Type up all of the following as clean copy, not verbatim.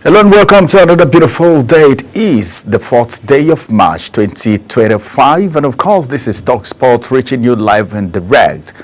Hello and welcome to another beautiful day. It is the 4th day of March 2025, and of course this is Talk Sport, reaching you live and direct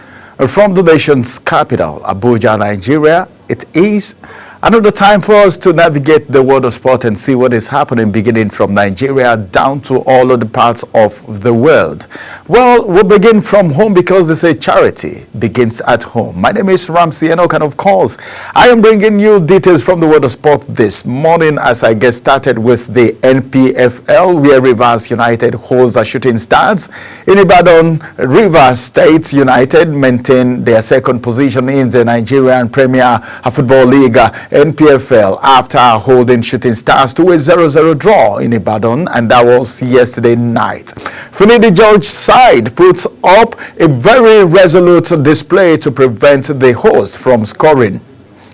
from the nation's capital, Abuja, Nigeria. It is another time for us to navigate the world of sport and see what is happening, beginning from Nigeria down to all of the parts of the world. Well, we'll begin from home because they say charity begins at home. My name is Ramsey Enoch, and of course, I am bringing you details from the world of sport this morning as I get started with the NPFL, where Rivers United holds the Shooting Stars. In Ibadan, Rivers State United maintain their second position in the Nigerian Premier Football League, NPFL, after holding Shooting Stars to a 0-0 draw in Ibadan, and that was yesterday night. Finidi George side puts up a very resolute display to prevent the host from scoring.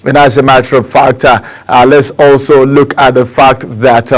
And as a matter of fact, let's also look at the fact that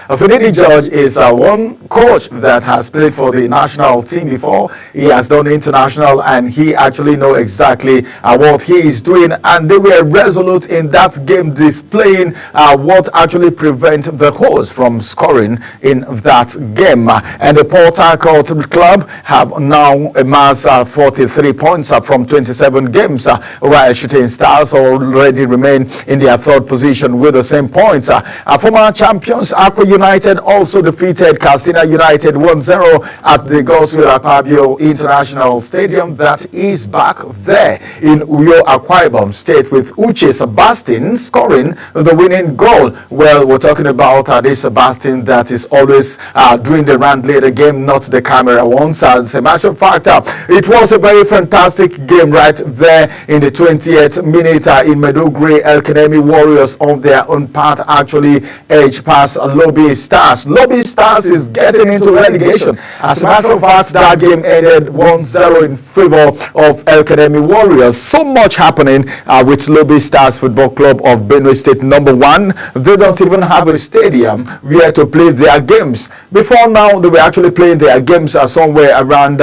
Finidi George is one coach that has played for the national team before. He has done international, and he actually knows exactly what he is doing. And they were resolute in that game, displaying what actually prevent the host from scoring in that game. And the Port Harcourt club have now amassed 43 points from 27 games, while Shooting Stars already remain in their third position with the same points. Former champions Akwa United also defeated Katsina United 1-0 at the Godswill Akpabio International Stadium that is back there in Uyo, Akwa Ibom State, with Uche Sebastian scoring the winning goal. Well, we're talking about this Sebastian that is always doing the round later game, not the camera ones. As a matter of fact, it was a very fantastic game right there in the 20th minute in Meduguri. El Kanemi Warriors on their own part actually edge past Lobby Stars. Lobby Stars is getting into relegation. As a matter of fact, that game ended 1-0 in favor of El Kanemi Warriors. So much happening with Lobby Stars Football Club of Benue State. Number one, they don't even have a stadium where to play their games. Before now, they were actually playing their games somewhere around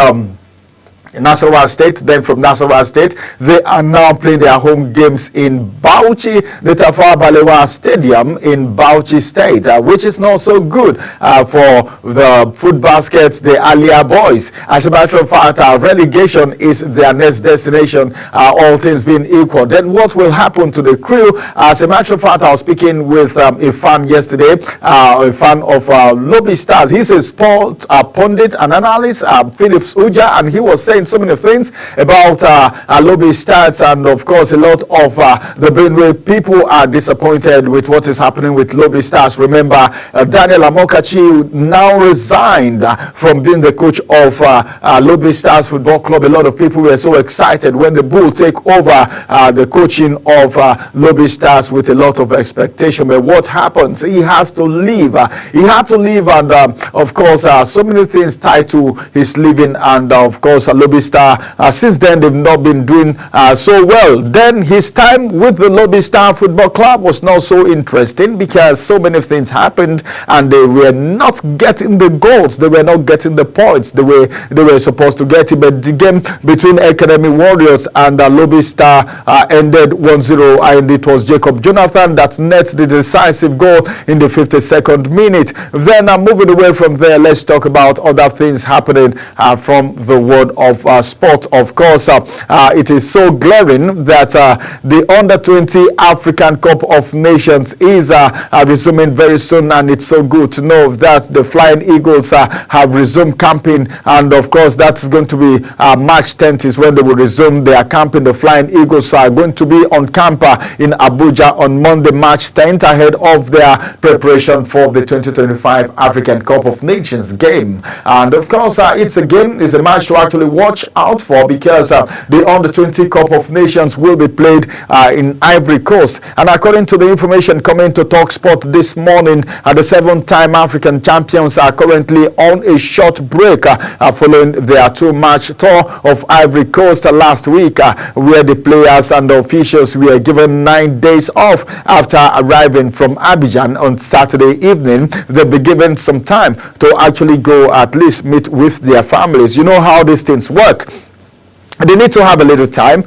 Nasarawa State. Then from Nasarawa State, they are now playing their home games in Bauchi, the Tafawa Balewa Stadium in Bauchi State, which is not so good for the Food Baskets, the Alia boys. As a matter of fact, relegation is their next destination, all things being equal. Then what will happen to the crew? As a matter of fact, I was speaking with a fan yesterday, a fan of Lobby Stars. He's a sport pundit and analyst, Phillips Uja, and he was saying so many things about Lobby Stars, and of course a lot of the Benue people are disappointed with what is happening with Lobby Stars. Remember, Daniel Amokachi now resigned from being the coach of Lobby Stars Football Club. A lot of people were so excited when the Bull take over the coaching of Lobby Stars with a lot of expectation. But what happens? He has to leave. He had to leave, and of course so many things tied to his leaving, and of course Lobby Star, since then they've not been doing so well. Then his time with the Lobby Star Football Club was not so interesting because so many things happened and they were not getting the goals, they were not getting the points the way they were supposed to get it. But the game between Academy Warriors and Lobby Star ended 1-0, and it was Jacob Jonathan that net the decisive goal in the 52nd minute. Then moving away from there, let's talk about other things happening from the world of sport. Of course, it is so glaring that the Under-20 African Cup of Nations is resuming very soon, and it's so good to know that the Flying Eagles have resumed camping, and of course that's going to be March 10th is when they will resume their camping. The Flying Eagles are going to be on camp in Abuja on Monday, March 10th, ahead of their preparation for the 2025 African Cup of Nations game. And of course, it's a game, it's a match to actually watch out for, because the Under-20 Cup of Nations will be played in Ivory Coast. And according to the information coming to Talk Sport this morning, the 7-time African champions are currently on a short break following their 2-match tour of Ivory Coast last week, where the players and the officials were given 9 days off after arriving from Abidjan on Saturday evening. They'll be given some time to actually go at least meet with their families. You know how these things work. they need to have a little time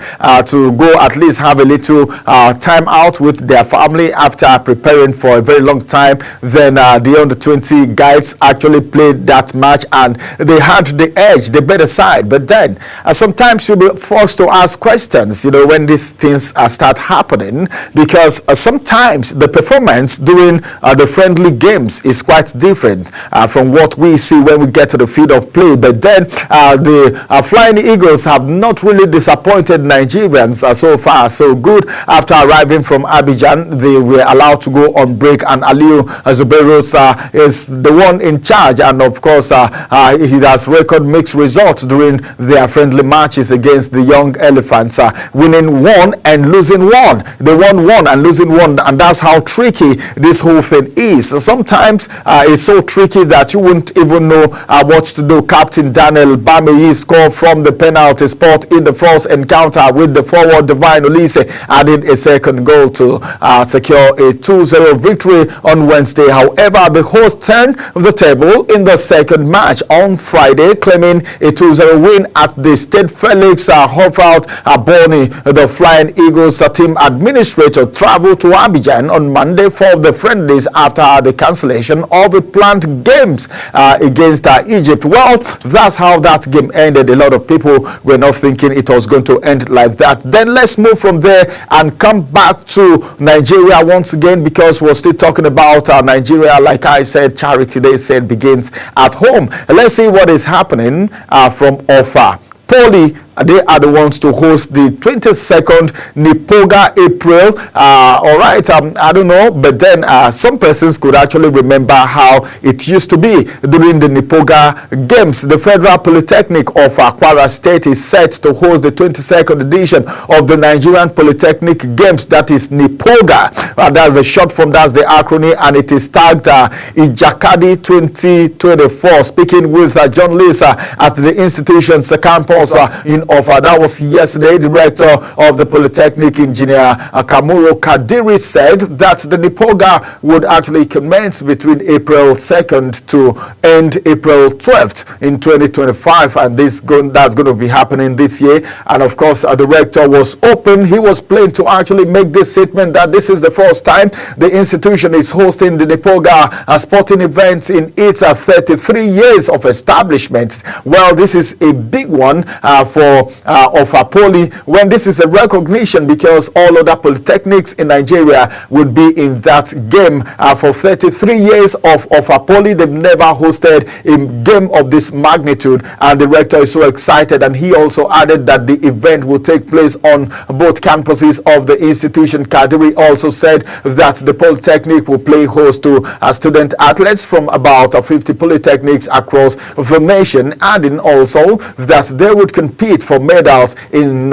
to go at least have a little time out with their family after preparing for a very long time. Then the under 20 guys actually played that match and they had the edge, the better side. But then sometimes you'll be forced to ask questions, when these things start happening, because sometimes the performance during the friendly games is quite different from what we see when we get to the field of play. But then the Flying Eagles have not really disappointed Nigerians so far so good. After arriving from Abidjan, they were allowed to go on break, and Aliou Zubairos is the one in charge, and of course he has record mixed results during their friendly matches against the Young Elephants, winning one and losing one. They won one and losing one, and that's how tricky this whole thing is. So sometimes it's so tricky that you wouldn't even know what to do. Captain Daniel Bameyi scored from the penalty spot in the first encounter, with the forward Divine Olise added a second goal to secure a 2-0 victory on Wednesday. However, the host turned the table in the second match on Friday, claiming a 2-0 win at the State Felix Hoffout Boni. The Flying Eagles team administrator traveled to Abidjan on Monday for the friendlies after the cancellation of the planned games against Egypt. Well, that's how that game ended. A lot of people were not thinking it was going to end like that. Then let's move from there and come back to Nigeria once again, because we're still talking about Nigeria. Like I said, Charity Day said begins at home. Let's see what is happening from Offa. Poly, they are the ones to host the 22nd Nipoga April. All right, I don't know, but then some persons could actually remember how it used to be during the Nipoga Games. The Federal Polytechnic of Kwara State is set to host the 22nd edition of the Nigerian Polytechnic Games, that is Nipoga. That's the short form, that's the acronym, and it is tagged Ijakadi 2024. Speaking with John Lisa at the institution's campus in Offa. That was yesterday. The director of the Polytechnic, Engineer Kamuro Kadiri, said that the Nipoga would actually commence between April 2nd to end April 12th in 2025, and that's going to be happening this year. And of course, the director was open. He was plain to actually make this statement that this is the first time the institution is hosting the Nipoga sporting events in its 33 years of establishment. Well, this is a big one for Offa Poly, when this is a recognition, because all other polytechnics in Nigeria would be in that game. For 33 years of Offa Poly, they've never hosted a game of this magnitude, and the rector is so excited. And he also added that the event will take place on both campuses of the institution. Kadiri also said that the Polytechnic will play host to student athletes from about 50 polytechnics across the nation, adding also that they would compete for medals in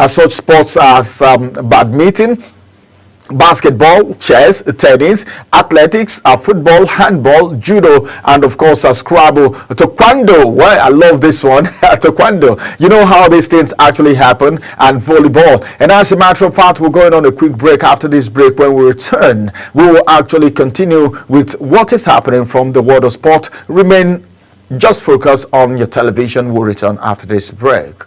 such sports as badminton, basketball, chess, tennis, athletics, football, handball, judo, and of course Scrabble, taekwondo. Well, I love this one. Taekwondo. You know how these things actually happen, and volleyball. And as a matter of fact, we're going on a quick break. After this break, when we return, we will actually continue with what is happening from the world of sport. Remain just focused on your television. We'll return after this break.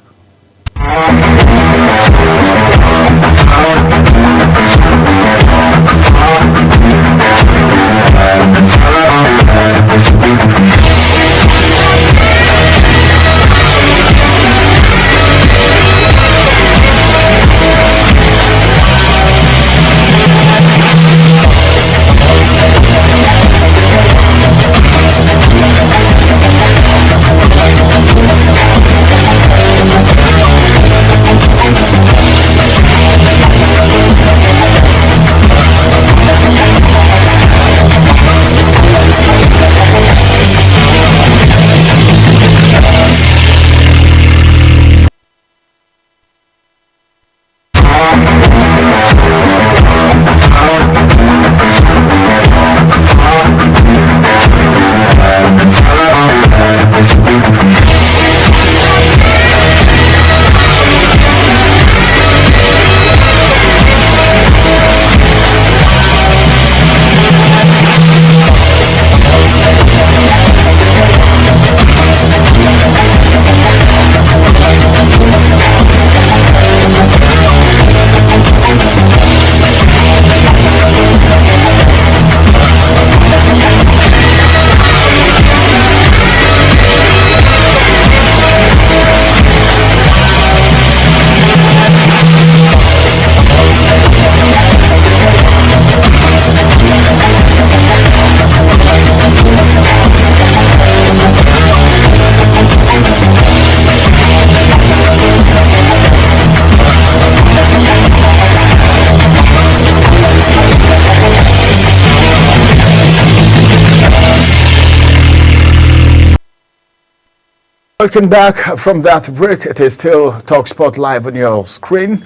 Welcome back from that break. It is still TalkSport live on your screen,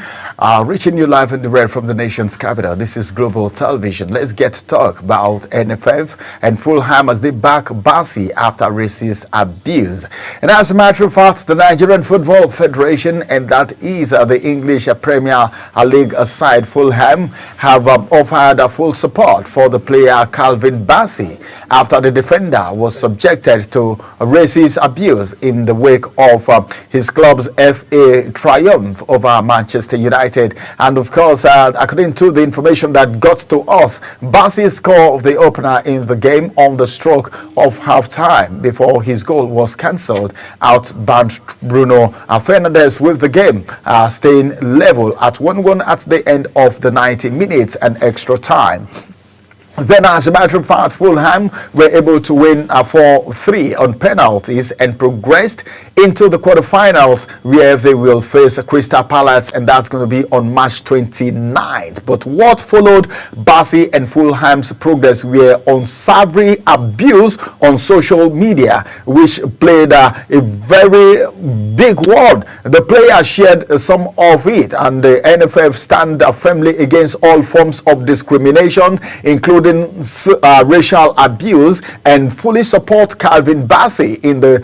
reaching you live in the red from the nation's capital. This is Global Television. Let's get to talk about NFF and Fulham as they back Bassey after racist abuse. And as a matter of fact, the Nigerian Football Federation, and that is the English Premier League side Fulham, have offered full support for the player Calvin Bassey after the defender was subjected to racist abuse in the wake of his club's FA triumph over Manchester United. And of course, according to the information that got to us, Bassey scored the opener in the game on the stroke of half-time before his goal was cancelled out banned Bruno Fernandes, with the game staying level at 1-1 at the end of the 90 minutes and extra time. Then, as a matter of fact, Fulham were able to win 4-3 on penalties and progressed into the quarterfinals, where they will face Crystal Palace, and that's going to be on March 29th. But what followed Bassey and Fulham's progress were unsavory abuse on social media, which played a very big word. The players shared some of it, and the NFF stand firmly against all forms of discrimination, including racial abuse, and fully support Calvin Bassey in the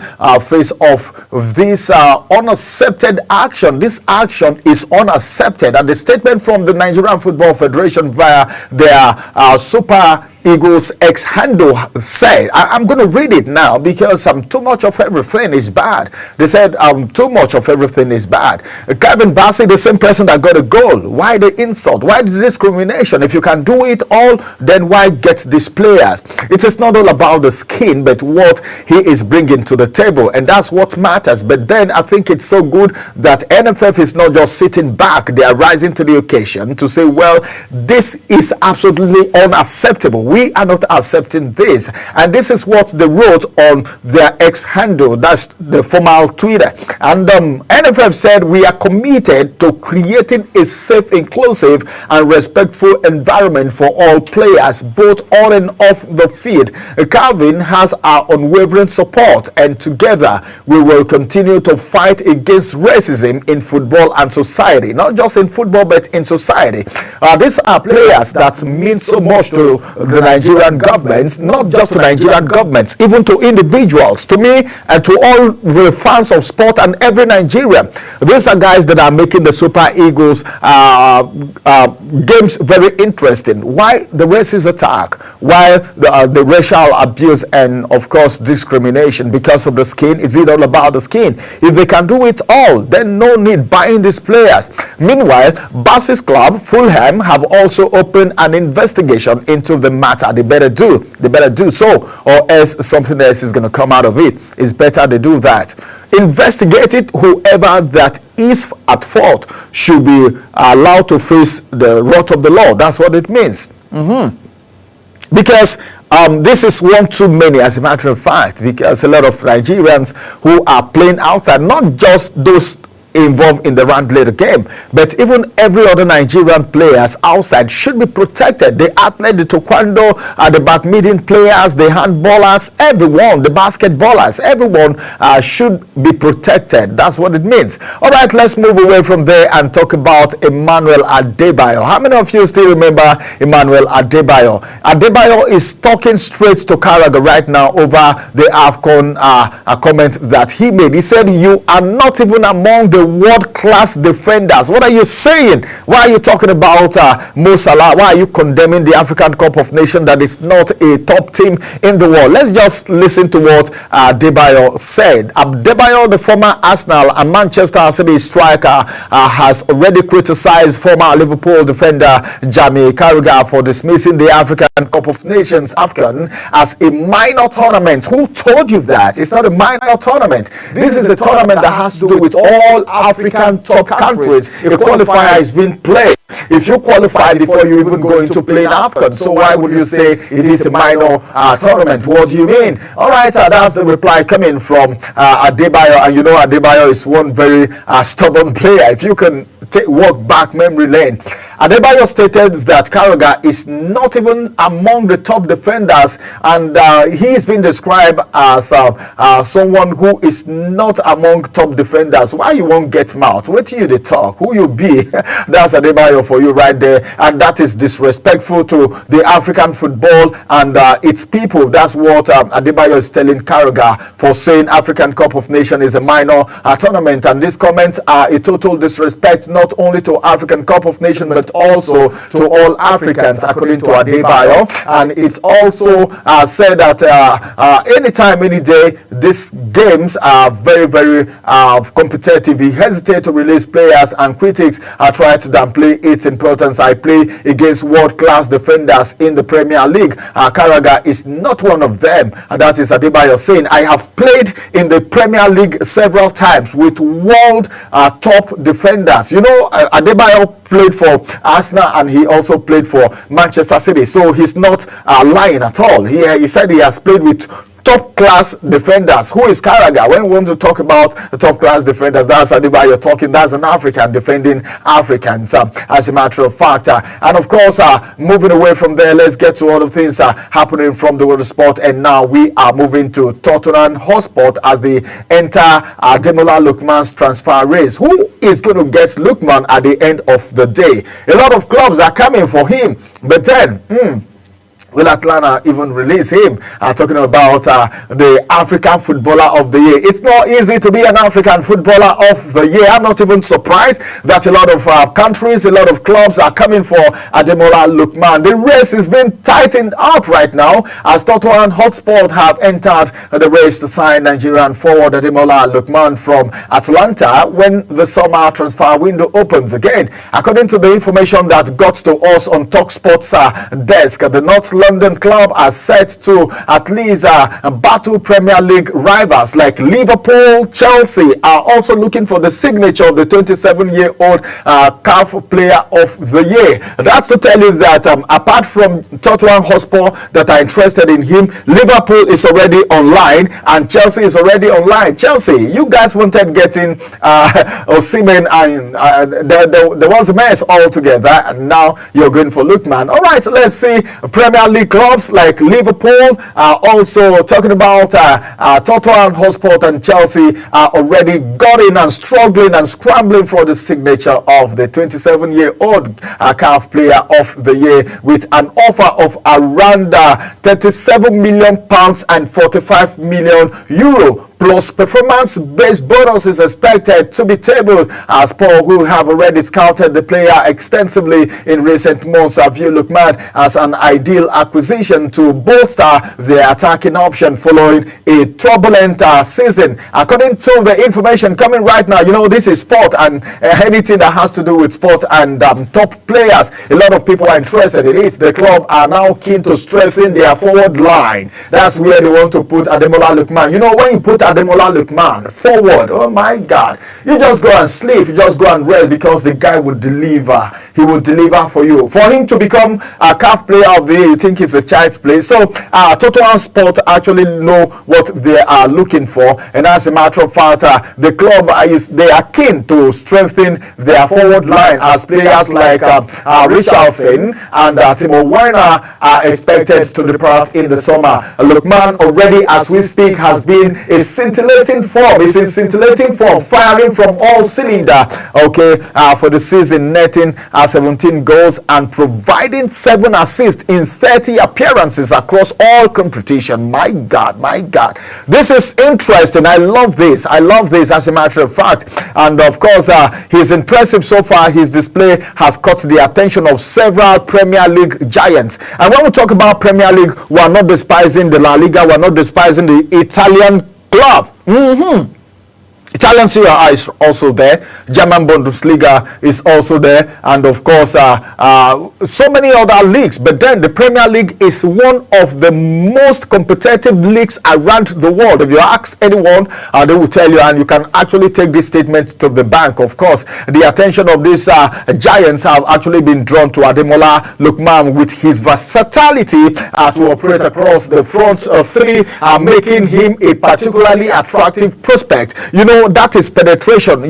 face of this unaccepted action. This action is unaccepted, and the statement from the Nigerian Football Federation via their Super Eagles ex-handle said, I'm going to read it now because too much of everything is bad. They said too much of everything is bad. Calvin Bassey, the same person that got a goal. Why the insult? Why the discrimination? If you can do it all, then why get these players? It is not all about the skin, but what he is bringing to the table, and that's what matters. But then I think it's so good that NFF is not just sitting back. They are rising to the occasion to say, well, this is absolutely unacceptable. We are not accepting this. And this is what they wrote on their ex-handle, that's the formal Twitter. And NFF said, we are committed to creating a safe, inclusive, and respectful environment for all players, both on and off the field. Calvin has our unwavering support, and together we will continue to fight against racism in football and society. Not just in football, but in society. These are players that mean so much to the Nigerian government, not just to Nigerian governments, even to individuals, to me, and to all the fans of sport and every Nigerian. These are guys that are making the Super Eagles games very interesting. Why the racist attack? Why the racial abuse and, of course, discrimination because of the skin? Is it all about the skin? If they can do it all, then no need buying these players. Meanwhile, Bassey's club, Fulham, have also opened an investigation into the matter. They better do so, or else something else is going to come out of it. It's better they do that. Investigate it. Whoever that is at fault should be allowed to face the wrath of the law. That's what it means. Because this is one too many, as a matter of fact, because a lot of Nigerians who are playing outside, not just those involved in the round later game, but even every other Nigerian players outside should be protected. The athlete, the taekwondo, the badminton players, the handballers, everyone, the basketballers, everyone should be protected. That's what it means. All right, let's move away from there and talk about Emmanuel Adebayo. How many of you still remember Emmanuel Adebayo? Adebayo is talking straight to Karaga right now over the AFCON comment that he made. He said, you are not even among the world-class defenders. What are you saying? Why are you talking about Mo Salah? Why are you condemning the African Cup of Nations that is not a top team in the world? Let's just listen to what Adebayo said. Adebayo, the former Arsenal and Manchester City striker, has already criticized former Liverpool defender Jamie Carragher for dismissing the African Cup of Nations, AFCON, as a minor tournament. Who told you that? It's not a minor tournament. This is a tournament that has to do with all African top countries. A qualifier is being played. If you qualify before you even go into playing AFCON, so why would you say it is a minor tournament? What do you mean? All right, that's the reply coming from Adebayo. And you know Adebayo is one very stubborn player. If you can walk back memory lane. Adebayo stated that Carragher is not even among the top defenders, and he's been described as someone who is not among top defenders. Why you won't get mouth? What you they talk? Who you be? That's Adebayo for you right there, and that is disrespectful to the African football and its people. That's what Adebayo is telling Carragher for saying African Cup of Nations is a minor tournament, and these comments are a total disrespect not only to African Cup of Nations but also to all Africans, according to Adebayo. And it's also said that anytime, any day, these games are very, very competitive. He hesitated to release players, and critics try to downplay its importance. I play against world-class defenders in the Premier League. Carragher is not one of them. That is Adebayo saying, I have played in the Premier League several times with world top defenders. You know, Adebayo played for Arsenal and he also played for Manchester City, so he's not lying at all. He said he has played with top class defenders. Who is Carragher? When we want to talk about the top class defenders, that's Adebayo talking. That's an African defending Africans, as a matter of fact. And of course, moving away from there, let's get to other things happening from the world of sport. And now we are moving to Tottenham Hotspur as they enter Ademola Lookman's transfer race. Who is going to get Lookman at the end of the day? A lot of clubs are coming for him, but then will Atlanta even release him? Talking about the African Footballer of the Year. It's not easy to be an African Footballer of the Year. I'm not even surprised that a lot of countries, a lot of clubs are coming for Ademola Lookman. The race is being tightened up right now as Tottenham Hotspur have entered the race to sign Nigerian forward Ademola Lookman from Atlanta when the summer transfer window opens again. According to the information that got to us on TalkSport's desk, the North London club are set to at least battle Premier League rivals like Liverpool. Chelsea are also looking for the signature of the 27-year-old CAF Player of the Year. That's to tell you that apart from Tottenham Hotspur that are interested in him, Liverpool is already online and Chelsea is already online. Chelsea, you guys wanted getting Osimhen, and there was a mess altogether, and now you're going for Lookman. All right, let's see. Premier League clubs like Liverpool are also talking about Tottenham Hotspur, and Chelsea are already going and struggling and scrambling for the signature of the 27-year-old CAF Player of the Year with an offer of around £37 million and €45 million. Plus performance-based bonus is expected to be tabled as Spurs, who have already scouted the player extensively in recent months, view Lookman as an ideal acquisition to bolster their attacking option following a turbulent season. According to the information coming right now, you know, this is sport, and anything that has to do with sport and top players, a lot of people are interested in it. The club are now keen to strengthen their forward line. That's where they want to put Ademola Lookman. You know, when you put Ademola Lookman forward, oh my God, you just go and sleep, you just go and rest, because the guy will deliver. He will deliver for you. For him to become a CAF Player of the Year, you think it's a child's play. So Tottenham Sport actually know what they are looking for, and as a matter of fact, the club they are keen to strengthen their forward line as players like Richarlison and Timo Werner are expected to depart in the summer. Lookman already, as we speak, has been a scintillating form. He's in scintillating form, firing from all cylinder. Okay, for the season, netting 17 goals and providing 7 assists in 30 appearances across all competition. My God, my God, this is interesting. I love this. I love this, as a matter of fact. And of course, he's impressive so far. His display has caught the attention of several Premier League giants. And when we talk about Premier League, we are not despising the La Liga. We are not despising the Italian club. Italian Serie A is also there. German Bundesliga is also there, and of course so many other leagues. But then the Premier League is one of the most competitive leagues around the world. If you ask anyone, they will tell you, and you can actually take this statement to the bank. Of course, the attention of these giants have actually been drawn to Ademola Lookman with his versatility to operate across the front three, making him a particularly attractive prospect. You know, that is penetration,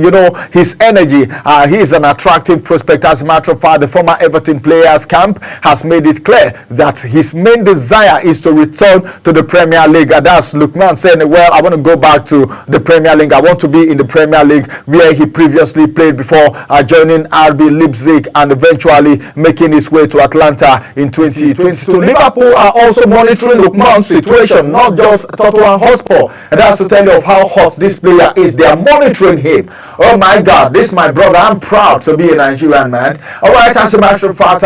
his energy. He is an attractive prospect. As a matter of fact, the former Everton players camp has made it clear that his main desire is to return to the Premier League. And that's Lookman saying, well, I want to go back to the Premier League. I want to be in the Premier League where he previously played before joining RB Leipzig and eventually making his way to Atlanta in 2022. Liverpool are also monitoring Lookman's situation, not just Tottenham Hotspur. And that's to tell you of how hot this player is. They are monitoring him. Oh my God, this is my brother. I'm proud to be a Nigerian man. All right, as a matter of fact,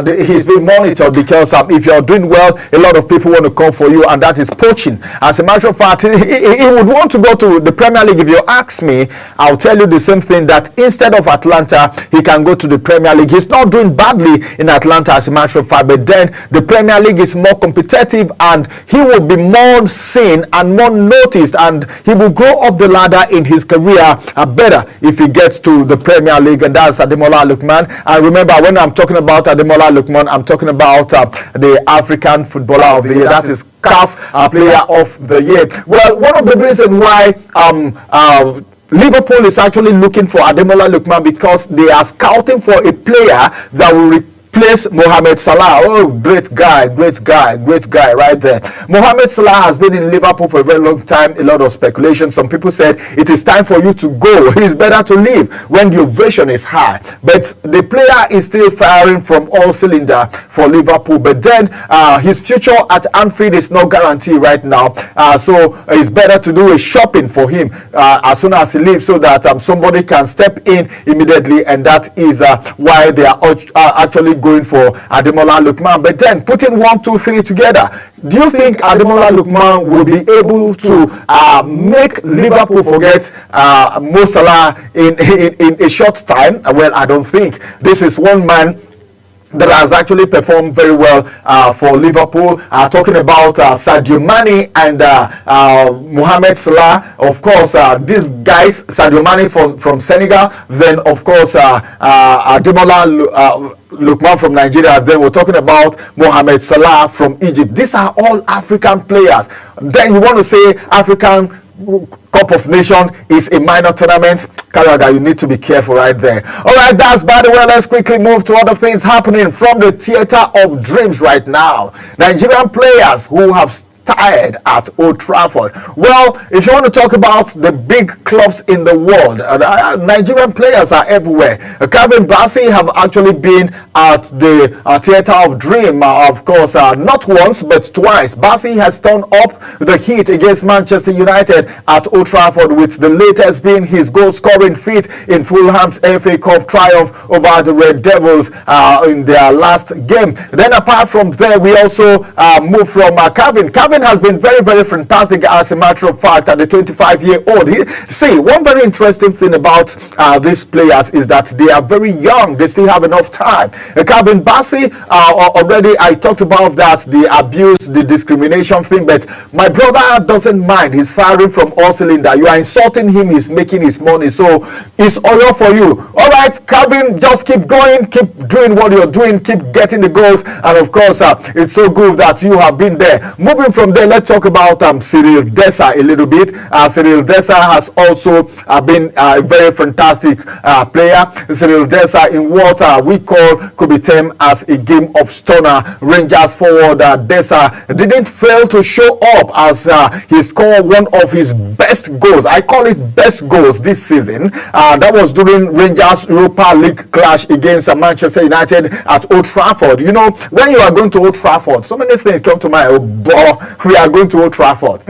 he's being monitored because if you're doing well, a lot of people want to come for you, and that is poaching. As a matter of fact, he would want to go to the Premier League. If you ask me, I'll tell you the same thing, that instead of Atlanta, he can go to the Premier League. He's not doing badly in Atlanta, as a matter of fact, but then the Premier League is more competitive and he will be more seen and more noticed, and he will grow up the ladder in his career better if he gets to the Premier League. And that's Ademola Lookman. And remember, when I'm talking about Ademola Lookman, I'm talking about the African Footballer of the Year. That is CAF Player of the Year. Well, one of the reasons why Liverpool is actually looking for Ademola Lookman, because they are scouting for a player that will replace Mohamed Salah. Oh, great guy right there. Mohamed Salah has been in Liverpool for a very long time. A lot of speculation. Some people said it is time for you to go. It's better to leave when the ovation is high. But the player is still firing from all cylinder for Liverpool. But then his future at Anfield is not guaranteed right now. So it's better to do a shopping for him as soon as he leaves, so that somebody can step in immediately. And that is why they are actually going for Ademola Lookman. But then putting 1, 2, 3 together, do you think Ademola Lookman will be able to make Liverpool forget Mo Salah in a short time? Well, I don't think. This is one man that has actually performed very well for Liverpool. Talking about Sadio Mane and Mohamed Salah. Of course, these guys, Sadio Mane from Senegal, then of course Ademola Lookman from Nigeria. Then we're talking about Mohamed Salah from Egypt. These are all African players. Then you want to say African Cup of Nation is a minor tournament? Canada, you need to be careful right there. All right, that's by the way. Let's quickly move to other things happening from the theater of dreams right now. Nigerian players who have tired at Old Trafford. Well, if you want to talk about the big clubs in the world, Nigerian players are everywhere. Calvin Bassey have actually been at the Theatre of Dream, of course, not once but twice. Bassey has turned up the heat against Manchester United at Old Trafford, with the latest being his goal-scoring feat in Fulham's FA Cup triumph over the Red Devils in their last game. Then apart from there, we also move from Calvin has been very, very fantastic, as a matter of fact, at the 25-year-old. See, one very interesting thing about these players is that they are very young. They still have enough time. Calvin Bassey, already I talked about that, the abuse, the discrimination thing, but my brother doesn't mind. He's firing from all cylinder. You are insulting him, he's making his money, so it's all for you. All right, Calvin, just keep going, keep doing what you're doing, keep getting the goals, and of course, it's so good that you have been there. Moving from there, let's talk about Cyril Dessers a little bit. Cyril Dessers has also been a very fantastic player. Cyril Dessers in what we could be termed as a game of stunner. Rangers forward Dessers didn't fail to show up as he scored one of his best goals. I call it best goals this season. That was during Rangers Europa League clash against Manchester United at Old Trafford. You know, when you are going to Old Trafford, so many things come to mind. Oh, boy, we are going to Old Trafford.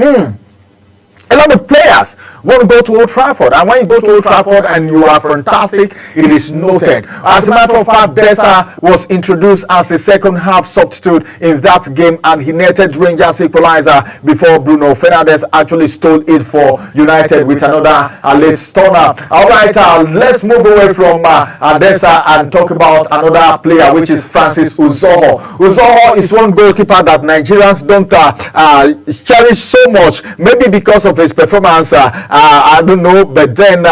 A lot of players want to go to Old Trafford, and when you go to Old Trafford and you are fantastic, it is noted. As a matter of fact, Dessers was introduced as a second half substitute in that game, and he netted Rangers equalizer before Bruno Fernandes actually stole it for United with another late stunner. All right, let's move away from Dessers and talk about another player, which is Francis Uzoho. Uzoho is one goalkeeper that Nigerians don't cherish so much, maybe because of his performance, I don't know, but then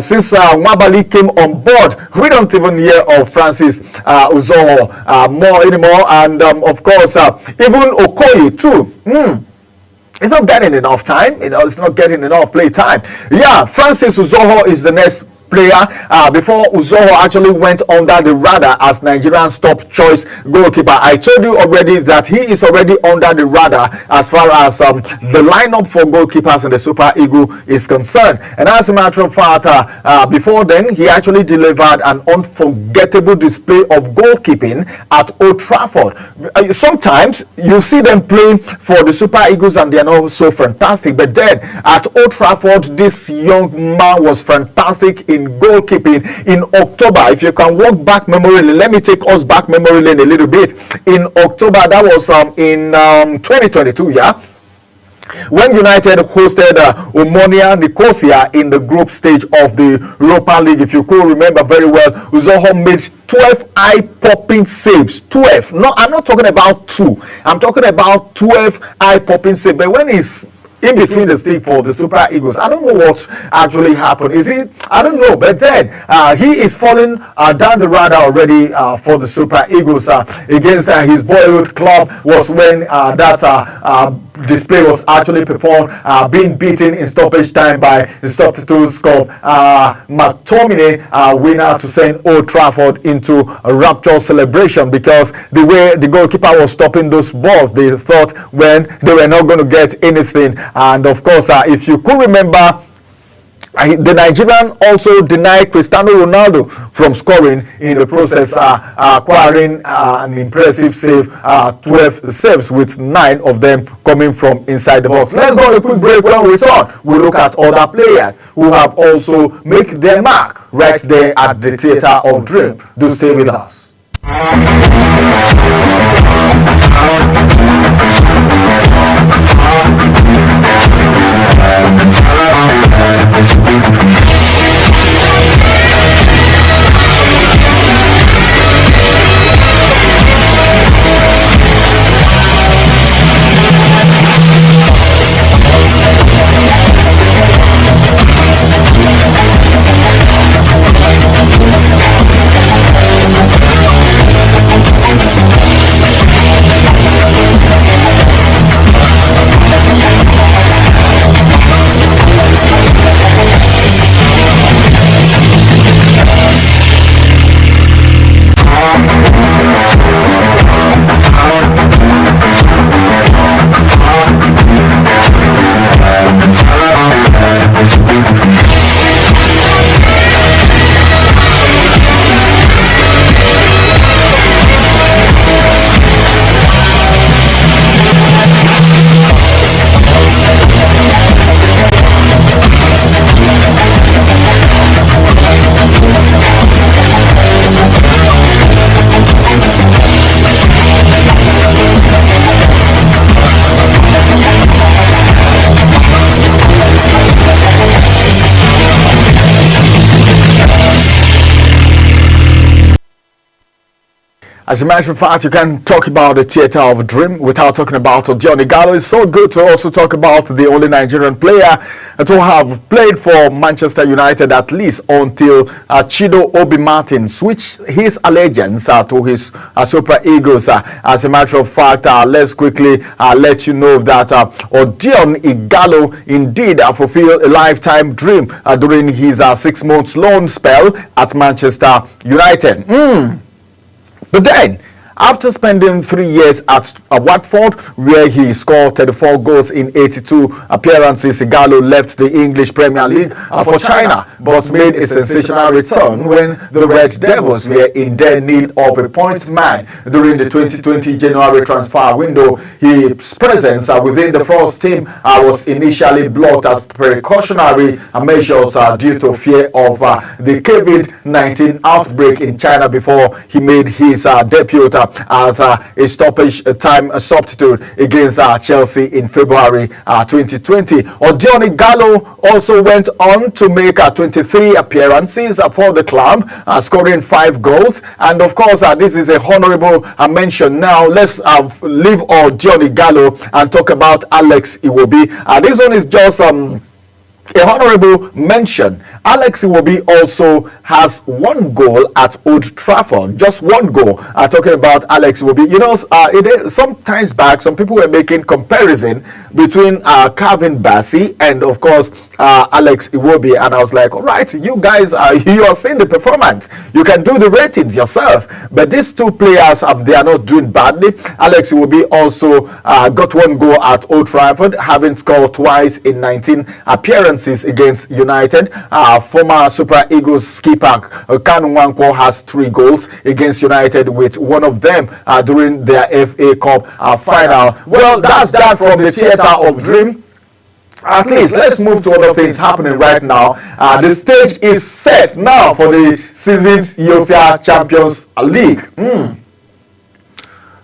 since Nwabali came on board, we don't even hear of Francis Uzoho more anymore, and of course even Okoye too. it's not getting enough time. It's not getting enough play time. Yeah, Francis Uzoho is the next player before Uzoho actually went under the radar as Nigerian's top choice goalkeeper. I told you already that he is already under the radar as far as the lineup for goalkeepers in the Super Eagles is concerned. And as a matter of fact, before then, he actually delivered an unforgettable display of goalkeeping at Old Trafford. Sometimes you see them playing for the Super Eagles and they are not so fantastic, but then at Old Trafford, this young man was fantastic in goalkeeping in October. If you can walk back memory lane, let me take us back memory lane a little bit. In October, that was in 2022, yeah, when United hosted Omonia Nicosia in the group stage of the Europa League. If you could remember very well, Uzoho made 12 eye-popping saves. 12. No, I'm not talking about 2. I'm talking about 12 eye-popping saves. But when he's in between the stick for the Super Eagles, I don't know what actually happened. Is it? I don't know. But then he is falling down the radar already for the Super Eagles against his boyhood club was when that display was actually performed, being beaten in stoppage time by the substitutes called McTominay, winner to send Old Trafford into a rapture celebration, because the way the goalkeeper was stopping those balls, they thought when they were not going to get anything. And of course, if you could remember, the Nigerian also denied Cristiano Ronaldo from scoring, in the process acquiring an impressive save, 12 saves, with 9 of them coming from inside the box. Let's go on a quick break. When we return, we'll look at other players who have also made their mark right there at the Theatre of Dream. Do stay with us. As a matter of fact, you can talk about the Theatre of Dream without talking about Odion Ighalo. It's so good to also talk about the only Nigerian player to have played for Manchester United, at least until Chido Obi Martin switched his allegiance to his Super Eagles. As a matter of fact, let's quickly let you know that Odion Ighalo indeed fulfilled a lifetime dream during his 6 months loan spell at Manchester United. But then, after spending 3 years at Watford, where he scored 34 goals in 82 appearances, Ighalo left the English Premier League for China, but made a sensational return when the Red Devils were in their need of a point man during the 2020 January transfer window. His presence within the first team was initially blocked as precautionary measures due to fear of the COVID-19 outbreak in China before he made his debut as a stoppage time substitute against Chelsea in February 2020. Odion Ighalo also went on to make 23 appearances for the club, scoring 5 goals. And of course, this is a honorable mention. Now, let's leave Odion Ighalo and talk about Alex Iwobi. This one is just a honorable mention Alex Iwobi also has one goal at Old Trafford, just one goal. Talking about Alex Iwobi, you know, some times back, some people were making comparison between Calvin Bassey and, of course, Alex Iwobi, and I was like, all right, you guys, you are seeing the performance. You can do the ratings yourself. But these two players, they are not doing badly. Alex Iwobi also got one goal at Old Trafford, having scored twice in 19 appearances against United. Former Super Eagles skipper Kanu Nwankwo has 3 goals against United, with one of them during their FA Cup final. Well, that's that from the theatre of dream. At least let's move to other things happening right now. The stage is set now for the season's UEFA Champions League.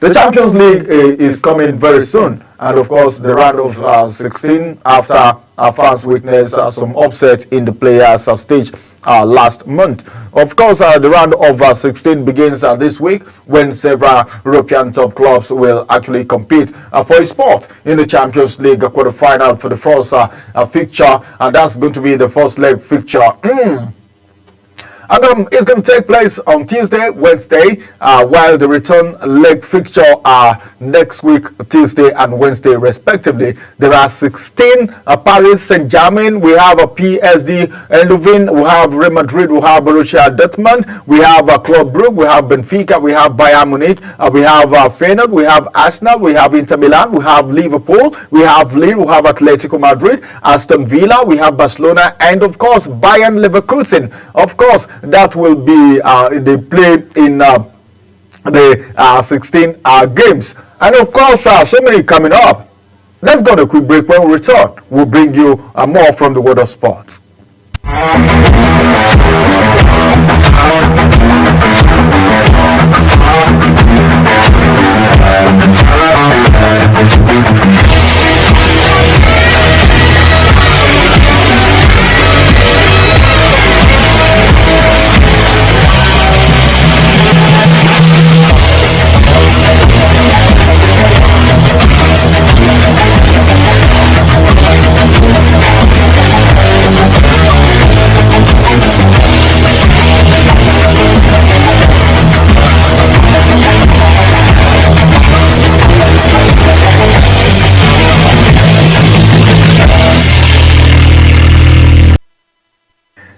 The Champions League is coming very soon, and of course the round of 16 after fans witnessed some upset in the players stage last month. Of course, the round of 16 begins this week, when several European top clubs will actually compete for a spot in the Champions League quarterfinal for the first fixture, and that's going to be the first leg fixture. And it's going to take place on Tuesday, Wednesday, while the return leg fixture are next week, Tuesday and Wednesday, respectively. There are 16 Paris Saint-Germain, we have a PSG Eindhoven, we have Real Madrid, we have Borussia Dortmund, we have Club Brugge, we have Benfica, we have Bayern Munich, we have Feyenoord, we have Arsenal, we have Inter Milan, we have Liverpool, we have Lille, we have Atletico Madrid, Aston Villa, we have Barcelona, and of course Bayern Leverkusen. Of course, that will be they play in the 16 games, and of course so many coming up. Let's go on a quick break. When we return, we'll bring you more from the world of sports.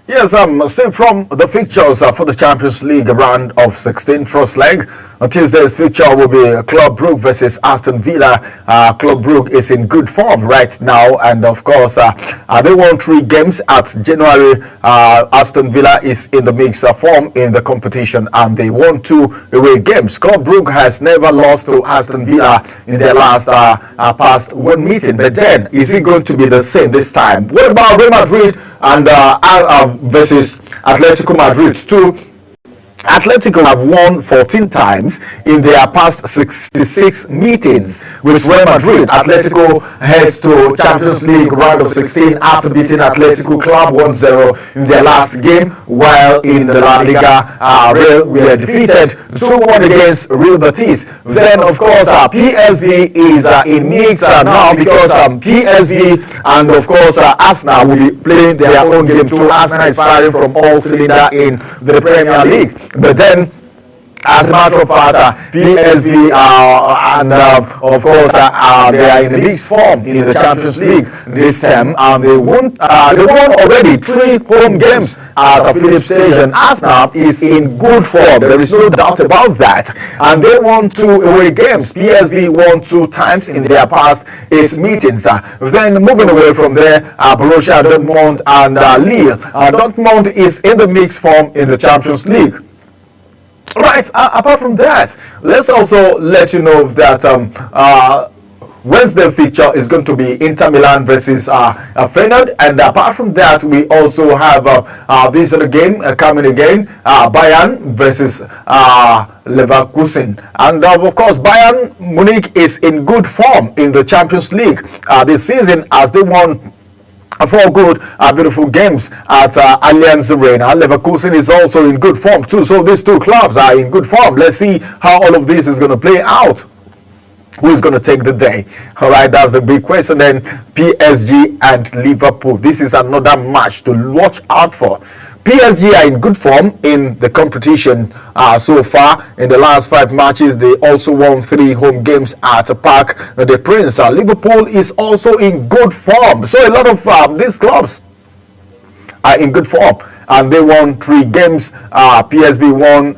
Yes, still from the fixtures for the Champions League round of 16, first leg. Tuesday's fixture will be Club Brugge versus Aston Villa. Club Brugge is in good form right now, and of course, they won 3 games at January. Aston Villa is in the mix of form in the competition, and they won 2 away games. Club Brugge has never lost to Aston Villa in their last past 1 meeting, but then is it going to be the same this time? What about Real Madrid and versus Atletico Madrid? 2 Atletico have won 14 times in their past 66 meetings with Real Madrid. Atletico heads to Champions League round of 16 after beating Atletico Club 1-0 in their last game, while in the La Liga, Real were defeated 2-1 against Real Betis. Then, of course, PSV is in mix now, because PSV and, of course, Arsenal will be playing their own game too. Arsenal is firing from all cylinders in the Premier League. But then, as a matter of fact, PSV and of course they are in the mixed form in the Champions League this time. They won already 3 home games at the Philips Stadium. Arsenal is in good form. There is no doubt about that. And they won 2 away games. PSV won 2 times in their past 8 meetings. Then moving away from there, Borussia Dortmund and Lille. Dortmund is in the mixed form in the Champions League. Right, apart from that, let's also let you know that Wednesday fixture is going to be Inter Milan versus Feyenoord, and apart from that, we also have this other game coming again, Bayern versus Leverkusen. And of course, Bayern Munich is in good form in the Champions League this season, as they won 4 good, beautiful games at Allianz Arena. Leverkusen is also in good form too. So these 2 clubs are in good form. Let's see how all of this is going to play out. Who is going to take the day? All right, that's the big question. Then PSG and Liverpool. This is another match to watch out for. PSG are in good form in the competition so far. In the last 5 matches, they also won 3 home games at Parc des Princes. Liverpool is also in good form. So a lot of these clubs are in good form. And they won 3 games. PSV won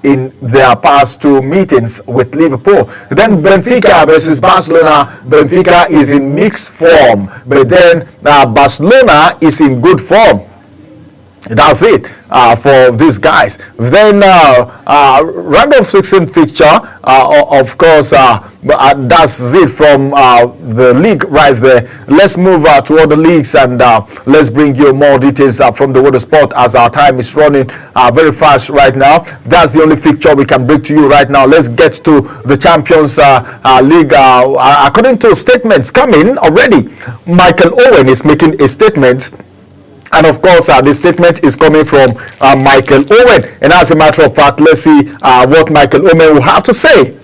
in their past 2 meetings with Liverpool. Then Benfica versus Barcelona. Benfica is in mixed form, but then Barcelona is in good form. That's it for these guys. Then round of 16 fixture, of course, that's it from the league right there. Let's move to other leagues and let's bring you more details from the World of Sport as our time is running very fast right now. That's the only fixture we can bring to you right now. Let's get to the Champions League. According to statements coming already, Michael Owen is making a statement. And of course, the statement is coming from Michael Owen. And as a matter of fact, let's see what Michael Owen will have to say.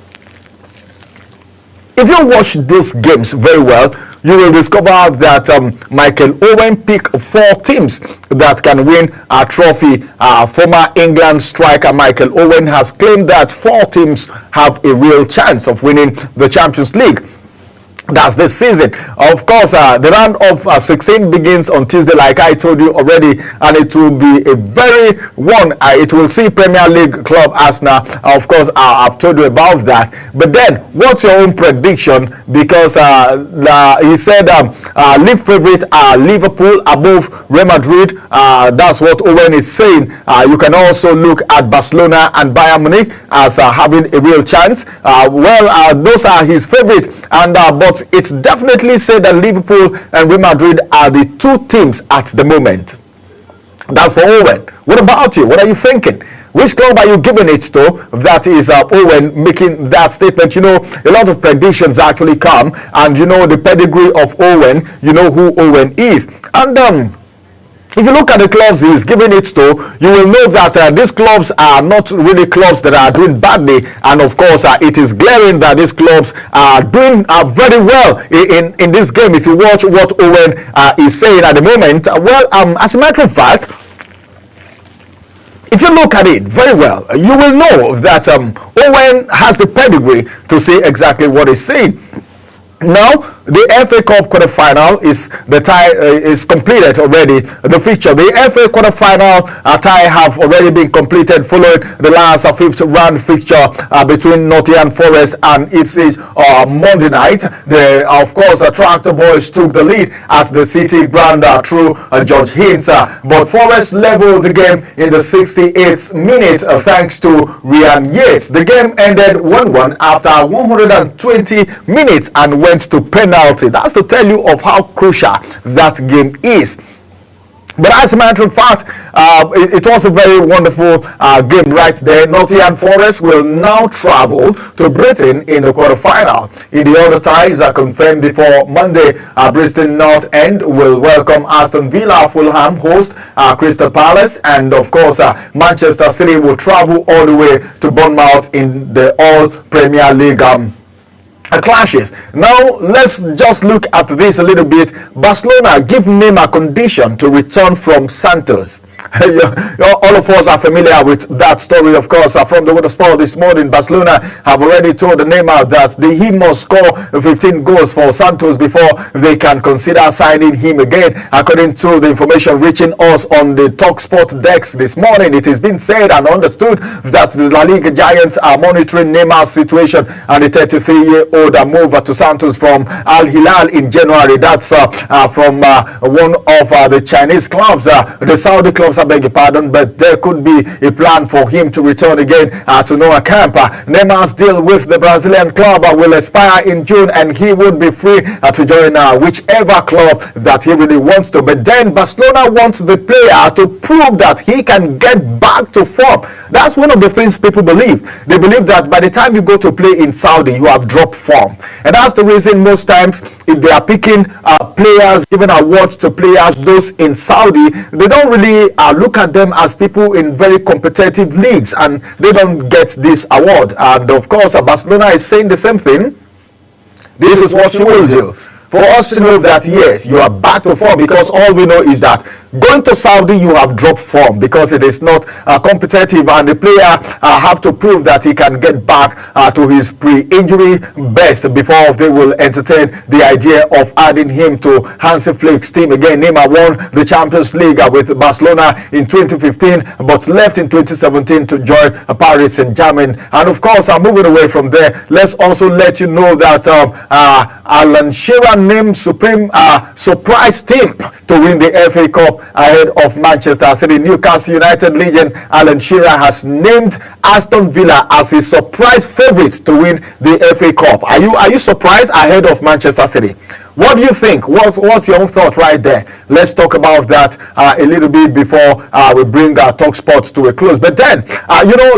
If you watch those games very well, you will discover that Michael Owen picked 4 teams that can win a trophy. Former England striker Michael Owen has claimed that 4 teams have a real chance of winning the Champions League. That's this season. Of course, the round of 16 begins on Tuesday, like I told you already, and it will be a very one. It will see Premier League club Arsenal. Of course, I've told you about that. But then, what's your own prediction? Because he said league favorite are Liverpool above Real Madrid. That's what Owen is saying. You can also look at Barcelona and Bayern Munich as having a real chance. Those are his favorite, and but it's definitely said that Liverpool and Real Madrid are the 2 teams at the moment. That's for Owen. What about you? What are you thinking? Which club are you giving it to? That is Owen making that statement. You know, a lot of predictions actually come, and you know the pedigree of Owen. You know who Owen is, and if you look at the clubs he's giving it to, you will know that these clubs are not really clubs that are doing badly. And of course, it is glaring that these clubs are doing very well in this game. If you watch what Owen is saying at the moment, as a matter of fact, if you look at it very well, you will know that Owen has the pedigree to say exactly what he's saying. Now, the FA Cup quarterfinal is completed already. The fixture, the FA quarterfinal tie have already been completed following the last 5th round fixture between Nottingham Forest and Ipswich Monday night. Of course, Tractor Boys took the lead at the City Ground through George Hintz, but Forest leveled the game in the 68th minute thanks to Ryan Yates. The game ended 1-1 after 120 minutes and went to penalty. That's to tell you of how crucial that game is. But as a matter of fact, it was a very wonderful game right there. Nottingham Forest will now travel to Britain in the quarterfinal. In the other ties are confirmed before Monday. Bristol North End will welcome Aston Villa. Fulham host Crystal Palace, and of course Manchester City will travel all the way to Bournemouth in the All Premier League clashes. Now let's just look at this a little bit. Barcelona give Neymar condition to return from Santos. All of us are familiar with that story, of course, from the World of Sport this morning. Barcelona have already told Neymar that he must score 15 goals for Santos before they can consider signing him again. According to the information reaching us on the TalkSport desk this morning, it has been said and understood that the La Liga giants are monitoring Neymar's situation, and the 33-year-old move to Santos from Al Hilal in January. That's from one of the Chinese clubs, the Saudi clubs, I beg your pardon, but there could be a plan for him to return again to Nou Camp. Neymar's deal with the Brazilian club will expire in June, and he would be free to join whichever club that he really wants to. But then Barcelona wants the player to prove that he can get back to form. That's one of the things people believe. They believe that by the time you go to play in Saudi, you have dropped form. And that's the reason most times if they are picking players, giving awards to players, those in Saudi, they don't really look at them as people in very competitive leagues, and they don't get this award. And of course, Barcelona is saying the same thing. this is what you will do. For us to know that, yes, you are back to form, because all we know is that going to Saudi, you have dropped form because it is not competitive, and the player have to prove that he can get back to his pre-injury best before they will entertain the idea of adding him to Hansi Flick's team again. Neymar won the Champions League with Barcelona in 2015, but left in 2017 to join Paris Saint-Germain. And of course, moving away from there, let's also let you know that Alan Shearer named Supreme surprise team to win the FA Cup ahead of Manchester City. Newcastle United legend Alan Shearer has named Aston Villa as his surprise favourites to win the FA Cup. Are you surprised ahead of Manchester City? What do you think? What's your own thought right there? Let's talk about that a little bit before we bring our talk sports to a close. But then,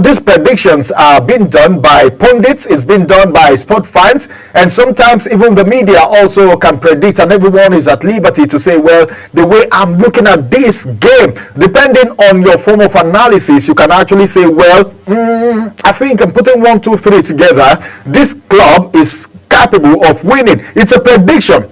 these predictions are being done by pundits. It's been done by sport fans, and sometimes even the media also can predict, and everyone is at liberty to say, well, the way I'm looking at this game, depending on your form of analysis, you can actually say, well, I think I'm putting 1, 2, 3 together. This club is capable of winning. It's a prediction.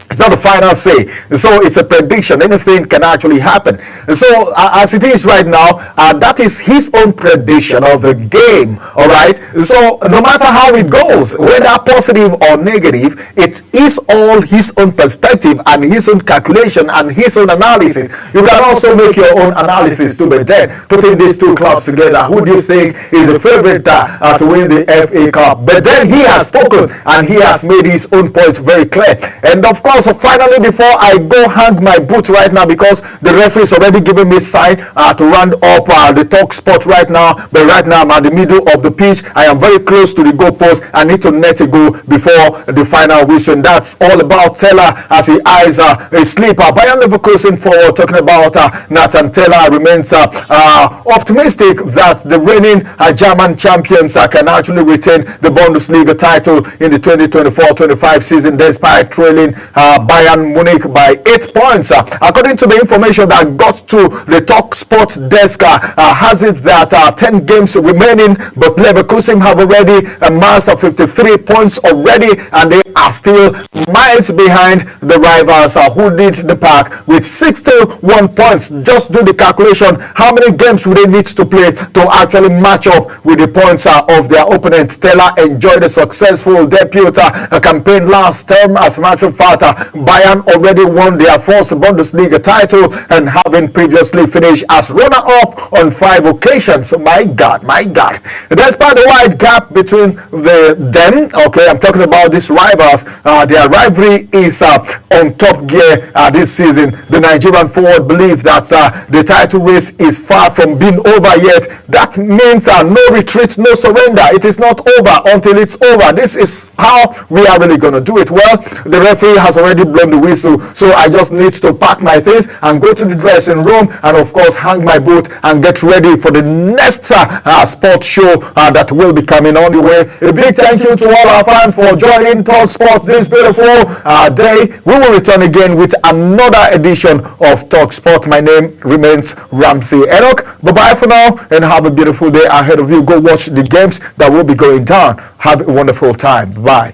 It's not a final say. So it's a prediction. Anything can actually happen. So as it is right now, that is his own prediction of the game. All right. So no matter how it goes, whether positive or negative, it is all his own perspective and his own calculation and his own analysis. You can also make your own analysis too. But then, putting these two clubs together, who do you think is the favorite to win the FA Cup? But then he has spoken and he has made his own point very clear. And of course, so finally, before I go hang my boot right now, because the referee is already giving me a sign to round up the talk spot right now, but right now I'm at the middle of the pitch. I am very close to the goal post. I need to net a goal before the final whistle. And that's all about Teller as he eyes a sleeper. Bayern Leverkusen forward, talking about Nathan Teller, remains optimistic that the reigning German champions can actually retain the Bundesliga title in the 2024-25 season, despite trailing Bayern Munich by 8 points. According to the information that got to the Talk Sport desk, has it that 10 games remaining, but Leverkusen have already amassed 53 points already, and they are still miles behind the rivals who lead the pack with 61 points. Just do the calculation. How many games would they need to play to actually match up with the points of their opponent? Teller enjoyed a successful debut campaign last term. As a matter of fact, Bayern already won their first Bundesliga title, and having previously finished as runner-up on 5 occasions. My God. Despite the wide gap between them, okay, I'm talking about these rivals, their rivalry is on top gear this season. The Nigerian forward believes that the title race is far from being over yet. That means no retreat, no surrender. It is not over until it's over. This is how we are really going to do it. Well, the referee has already blown the whistle, so I just need to pack my things and go to the dressing room, and of course hang my boot and get ready for the next sports show that will be coming on the way. A big thank you to all our fans for joining Talk Sports this beautiful day. We will return again with another edition of Talk Sport. My name remains Ramsey Enoch. Bye bye for now, and have a beautiful day ahead of you. Go watch the games that will be going down. Have a wonderful time. Bye.